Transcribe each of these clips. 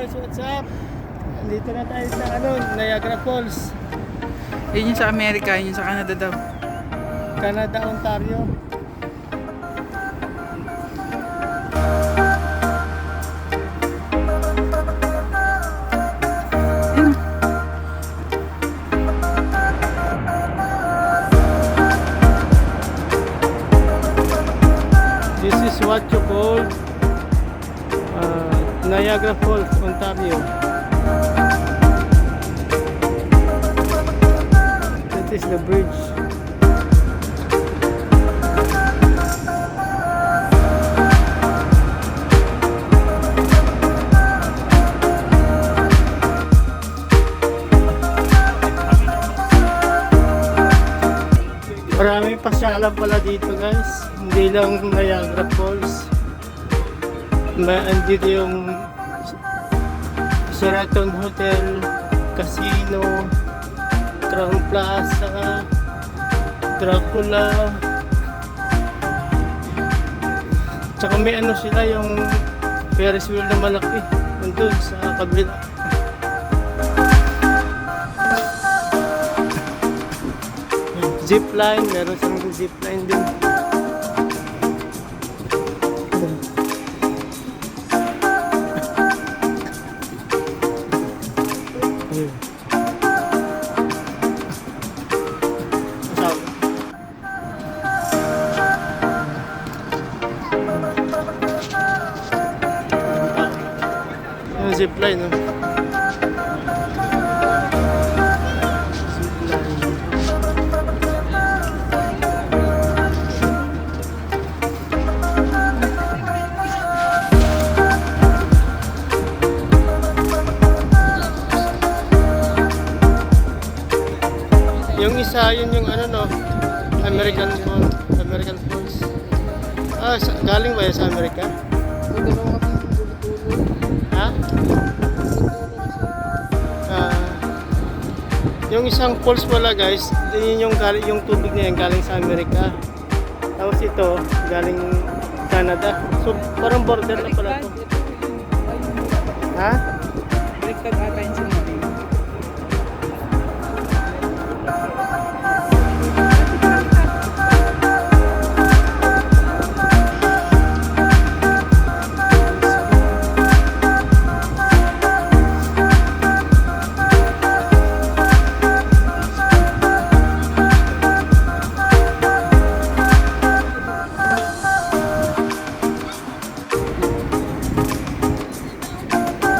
guys, what's up? Dito na tayo sa Niagara Falls. Yun yung sa Amerika, yun yung sa Canada daw. Canada, Ontario. This is what you call Niagara Falls, Ontario. That is the bridge. Maraming pasyalan pala dito guys, hindi lang Niagara Falls. Andito yung Sheraton Hotel, Casino, Crown Plaza, Dracula. Tsaka may sila yung Ferris wheel na malaki nandun sa kabila. Zipline, meron silang zipline din. Yung zipline, no? Yung isa, yun yung American Falls. Galing ba yun sa Amerika? Ha? Yung isang falls pala guys, yun yung tubig na yan galing sa Amerika. Tapos ito, galing Canada. So, parang border na pala to. Ha? Baliktad ata yung sinabi.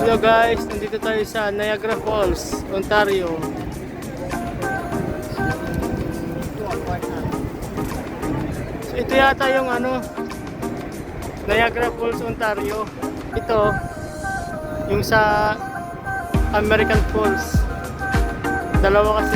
Hello guys, nandito tayo sa Niagara Falls, Ontario. So, ito yata yung Niagara Falls, Ontario. Ito, yung sa American Falls. Dalawa kasi